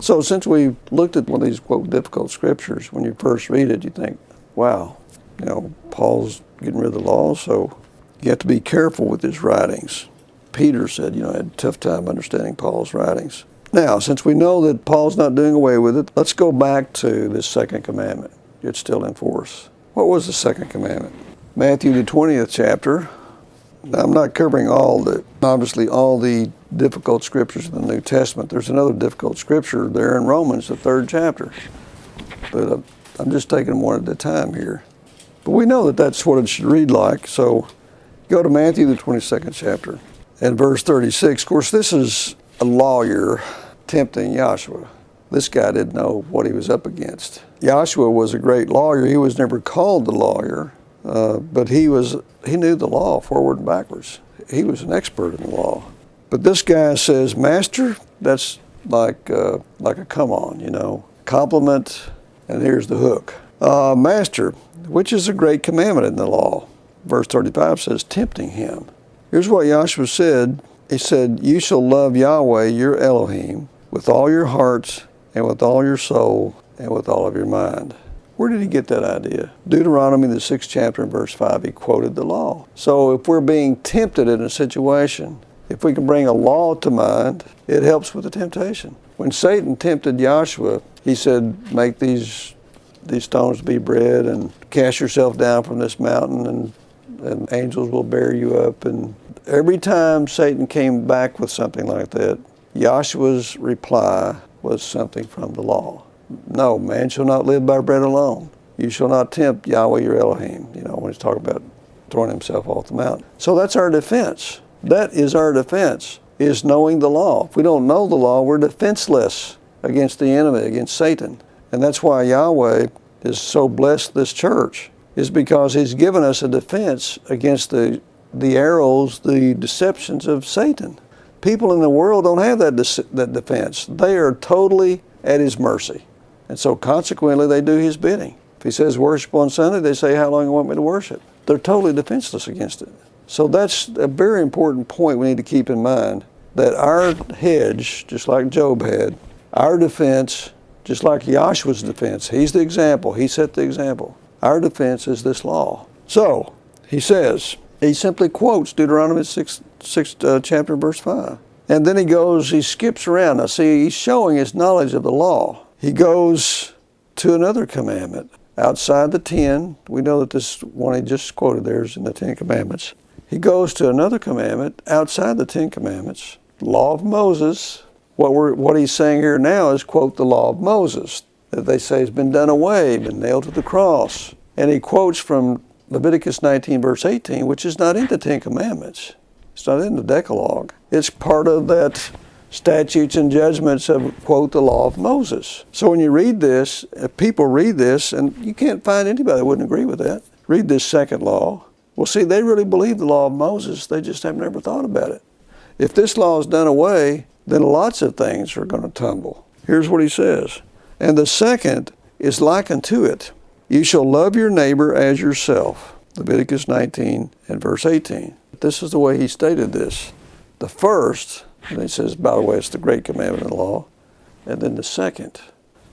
So since we looked at one of these, quote, difficult scriptures, when you first read it, you think, wow, Paul's getting rid of the law, so you have to be careful with his writings. Peter said, had a tough time understanding Paul's writings. Now, since we know that Paul's not doing away with it, let's go back to this second commandment. It's still in force. What was the second commandment? Matthew, the 20th chapter. Now, I'm not covering obviously all the difficult scriptures in the New Testament. There's another difficult scripture there in Romans, the 3rd chapter. But I'm just taking them one at a time here. But we know that that's what it should read like. So go to Matthew, the 22nd chapter, and verse 36. Of course, this is a lawyer tempting Yahshua. This guy didn't know what he was up against. Yahshua was a great lawyer. He was never called the lawyer, but he knew the law forward and backwards. He was an expert in the law. But this guy says, Master, that's like a come on, compliment, and here's the hook. Master, which is a great commandment in the law? Verse 35 says, tempting him. Here's what Yahshua said. He said, you shall love Yahweh, your Elohim, with all your heart and with all your soul and with all of your mind. Where did he get that idea? Deuteronomy, the 6th chapter, and verse 5, he quoted the law. So if we're being tempted in a situation, if we can bring a law to mind, it helps with the temptation. When Satan tempted Yahshua, he said, make these stones be bread and cast yourself down from this mountain and angels will bear you up. And every time Satan came back with something like that, Yahshua's reply was something from the law. No, man shall not live by bread alone. You shall not tempt Yahweh your Elohim, when he's talking about throwing himself off the mountain. So that's our defense. That is our defense, is knowing the law. If we don't know the law, we're defenseless against the enemy, against Satan. And that's why Yahweh is so blessed this church, is because he's given us a defense against the arrows, the deceptions of Satan. People in the world don't have that defense. They are totally at his mercy. And so consequently, they do his bidding. If he says worship on Sunday, they say, how long do you want me to worship? They're totally defenseless against it. So that's a very important point we need to keep in mind, that our hedge, just like Job had, our defense, just like Yahshua's defense, he's the example, he set the example. Our defense is this law. So, he says, he simply quotes Deuteronomy 6th chapter, verse 5. And then he skips around. Now see, he's showing his knowledge of the law. He goes to another commandment outside the 10. We know that this one he just quoted there is in the 10 commandments. He goes to another commandment outside the 10 commandments, the law of Moses. What he's saying here now is, quote, the law of Moses, that they say has been done away, been nailed to the cross. And he quotes from Leviticus 19, verse 18, which is not in the 10 commandments. It's not in the Decalogue. It's part of that statutes and judgments of, quote, the law of Moses. So when you read this, people read this, and you can't find anybody that wouldn't agree with that. Read this second law. Well, see, they really believe the law of Moses. They just have never thought about it. If this law is done away, then lots of things are going to tumble. Here's what he says. And the second is like unto it. You shall love your neighbor as yourself. Leviticus 19 and verse 18. This is the way he stated this. The first, and he says, by the way, it's the great commandment of the law, and then the second.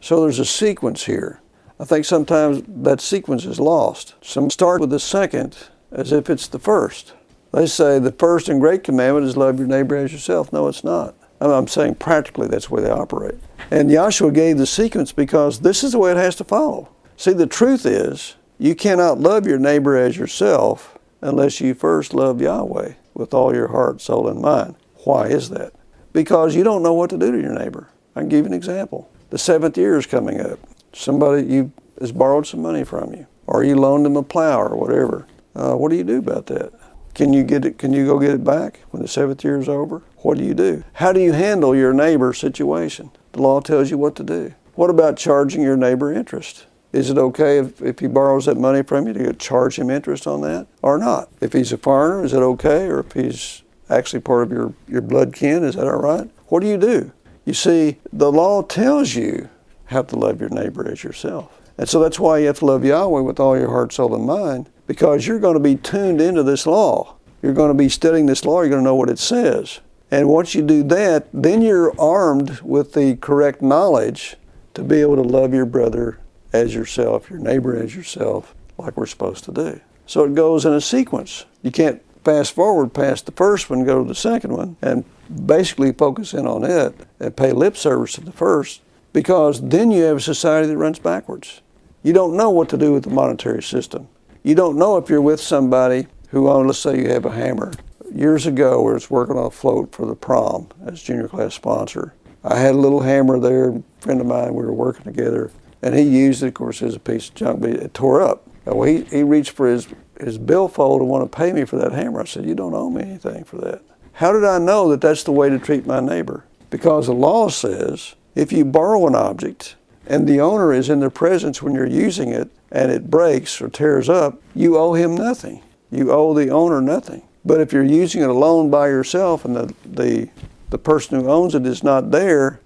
So there's a sequence here. I think sometimes that sequence is lost. Some start with the second as if it's the first. They say the first and great commandment is love your neighbor as yourself. No, it's not. I'm saying practically that's the way they operate. And Yahshua gave the sequence because this is the way it has to follow. See, the truth is, you cannot love your neighbor as yourself unless you first love Yahweh with all your heart, soul, and mind. Why is that? Because you don't know what to do to your neighbor. I can give you an example. The 7th year is coming up. Somebody has borrowed some money from you, or you loaned them a plow or whatever. What do you do about that? Can you go get it back when the 7th year is over? What do you do? How do you handle your neighbor's situation? The law tells you what to do. What about charging your neighbor interest? Is it okay if he borrows that money from you to charge him interest on that or not? If he's a foreigner, is it okay? Or if he's actually part of your blood kin, is that all right? What do you do? You see, the law tells you how to love your neighbor as yourself. And so that's why you have to love Yahweh with all your heart, soul, and mind, because you're going to be tuned into this law. You're going to be studying this law. You're going to know what it says. And once you do that, then you're armed with the correct knowledge to be able to love your brother as yourself, your neighbor as yourself, like we're supposed to do. So it goes in a sequence. You can't fast forward past the first one, go to the second one, and basically focus in on it and pay lip service to the first, because then you have a society that runs backwards. You don't know what to do with the monetary system. You don't know if you're with somebody who owns, let's say you have a hammer. Years ago, we was working on a float for the prom as junior class sponsor. I had a little hammer there, a friend of mine, we were working together, and he used it, of course, as a piece of junk, but it tore up. Well, he reached for his billfold and wanted to pay me for that hammer. I said, you don't owe me anything for that. How did I know that that's the way to treat my neighbor? Because the law says if you borrow an object and the owner is in their presence when you're using it and it breaks or tears up, you owe him nothing. You owe the owner nothing. But if you're using it alone by yourself and the person who owns it is not there,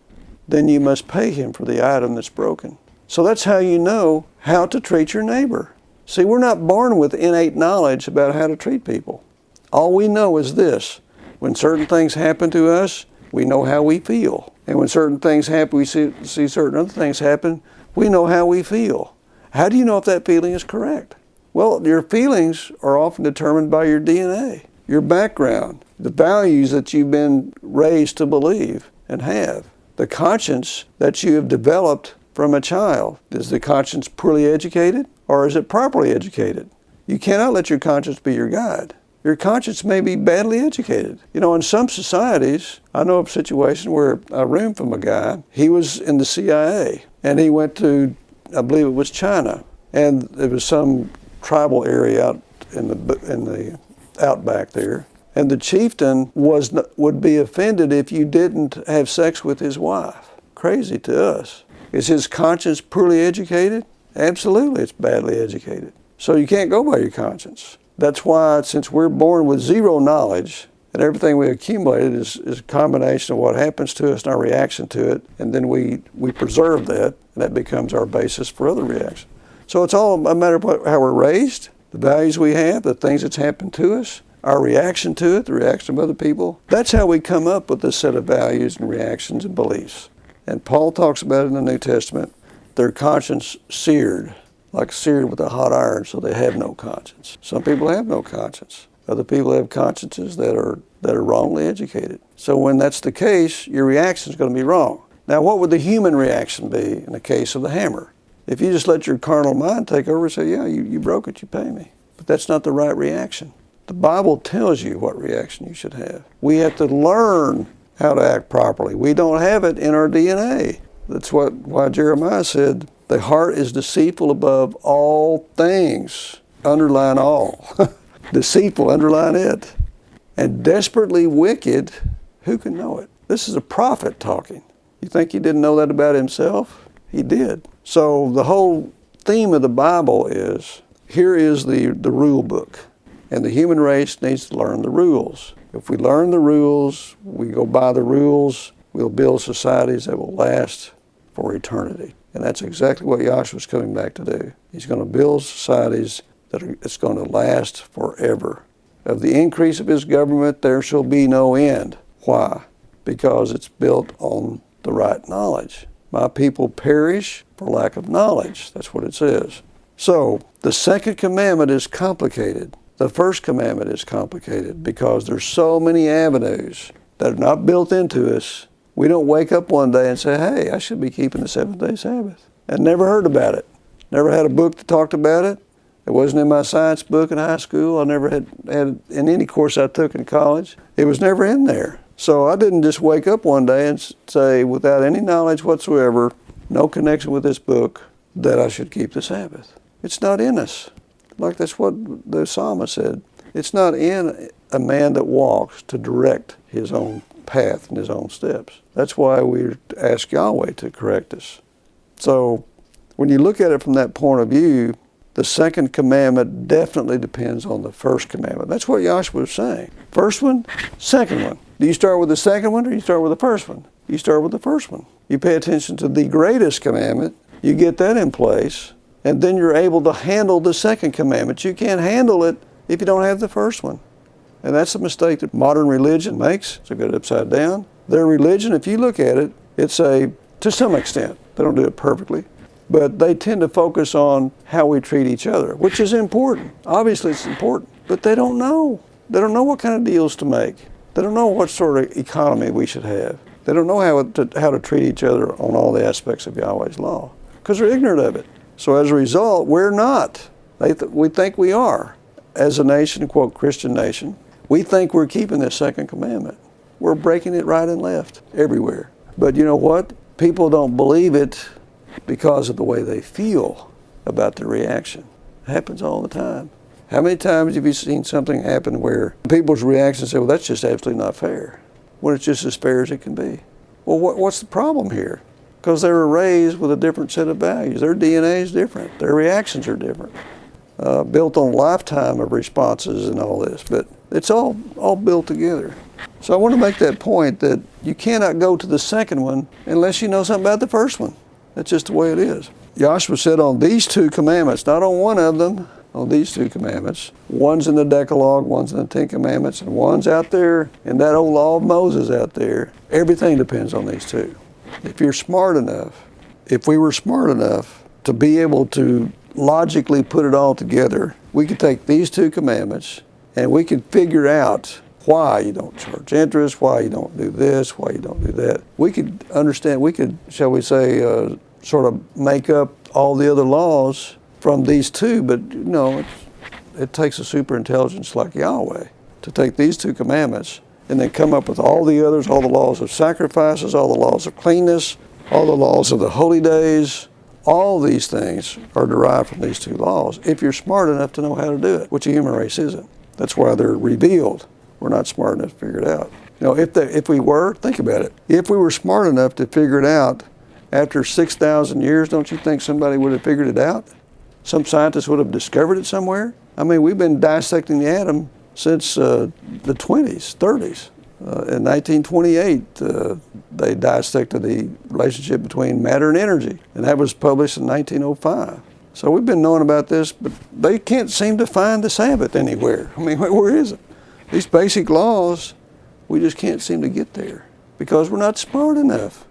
then you must pay him for the item that's broken. So that's how you know how to treat your neighbor. See, we're not born with innate knowledge about how to treat people. All we know is this: when certain things happen to us, we know how we feel. And when certain things happen, we see certain other things happen, we know how we feel. How do you know if that feeling is correct? Well, your feelings are often determined by your DNA, your background, the values that you've been raised to believe and have, the conscience that you have developed from a child. Is the conscience poorly educated or is it properly educated? You cannot let your conscience be your guide. Your conscience may be badly educated. You know, in some societies, I know of a situation where I roomed from a guy. He was in the CIA and he went to, I believe it was China, and there was some tribal area out in the outback there. And the chieftain would be offended if you didn't have sex with his wife. Crazy to us. Is his conscience poorly educated? Absolutely, it's badly educated. So you can't go by your conscience. That's why, since we're born with zero knowledge, and everything we accumulated is a combination of what happens to us and our reaction to it, and then we preserve that, and that becomes our basis for other reactions. So it's all a matter of how we're raised, the values we have, the things that's happened to us, our reaction to it, the reaction of other people. That's how we come up with this set of values and reactions and beliefs. And Paul talks about it in the New Testament, their conscience seared, like seared with a hot iron, so they have no conscience. Some people have no conscience. Other people have consciences that are wrongly educated. So when that's the case, your reaction is going to be wrong. Now, what would the human reaction be in the case of the hammer? If you just let your carnal mind take over and say, yeah, you broke it, you pay me. But that's not the right reaction. The Bible tells you what reaction you should have. We have to learn how to act properly. We don't have it in our DNA. That's why Jeremiah said, the heart is deceitful above all things. Underline all. Deceitful, underline it. And desperately wicked, who can know it? This is a prophet talking. You think he didn't know that about himself? He did. So the whole theme of the Bible is, here is the rule book. And the human race needs to learn the rules. If we learn the rules, we go by the rules, we'll build societies that will last for eternity. And that's exactly what Yahshua's coming back to do. He's going to build societies it's going to last forever. Of the increase of his government, there shall be no end. Why? Because it's built on the right knowledge. My people perish for lack of knowledge. That's what it says. So, the second commandment is complicated. The first commandment is complicated because there's so many avenues that are not built into us. We don't wake up one day and say, hey, I should be keeping the seventh-day Sabbath. And never heard about it. Never had a book that talked about it. It wasn't in my science book in high school. I never had in any course I took in college. It was never in there. So I didn't just wake up one day and say, without any knowledge whatsoever, no connection with this book, that I should keep the Sabbath. It's not in us. Like that's what the psalmist said. It's not in a man that walks to direct his own path and his own steps. That's why we ask Yahweh to correct us. So when you look at it from that point of view, the second commandment definitely depends on the first commandment. That's what Yahshua was saying. First one, second one. Do you start with the second one or do you start with the first one? You start with the first one. You pay attention to the greatest commandment, you get that in place, and then you're able to handle the second commandment. You can't handle it if you don't have the first one. And that's a mistake that modern religion makes. So got it upside down. Their religion, if you look at it, to some extent, they don't do it perfectly, but they tend to focus on how we treat each other, which is important. Obviously it's important, but they don't know. They don't know what kind of deals to make. They don't know what sort of economy we should have. They don't know how to treat each other on all the aspects of Yahweh's law because they're ignorant of it. So as a result, we're not. We think we are. As a nation, quote, Christian nation, we think we're keeping the second commandment. We're breaking it right and left, everywhere. But you know what? People don't believe it because of the way they feel about the reaction. It happens all the time. How many times have you seen something happen where people's reactions say, well, that's just absolutely not fair, when it's just as fair as it can be? Well, what's the problem here? Because they were raised with a different set of values. Their DNA is different. Their reactions are different. Built on a lifetime of responses and all this, but it's all built together. So I want to make that point that you cannot go to the second one unless you know something about the first one. That's just the way it is. Joshua said on these two commandments, not on one of them, on these two commandments. One's in the Decalogue, one's in the Ten Commandments, and one's out there in that old law of Moses out there. Everything depends on these two. If you're smart enough, if we were smart enough to be able to logically put it all together, we could take these two commandments and we could figure out why you don't charge interest, why you don't do this, why you don't do that. We could understand, we could, shall we say, sort of make up all the other laws from these two, but you know, it takes a super intelligence like Yahweh to take these two commandments and then come up with all the others, all the laws of sacrifices, all the laws of cleanness, all the laws of the holy days. All these things are derived from these two laws, if you're smart enough to know how to do it, which the human race isn't. That's why they're revealed. We're not smart enough to figure it out. You know, if we were, think about it. If we were smart enough to figure it out after 6,000 years, don't you think somebody would have figured it out? Some scientists would have discovered it somewhere. I mean, we've been dissecting the atom since the 20s, 30s. In 1928, they dissected the relationship between matter and energy, and that was published in 1905. So we've been knowing about this, but they can't seem to find the Sabbath anywhere. I mean, where is it? These basic laws, we just can't seem to get there because we're not smart enough.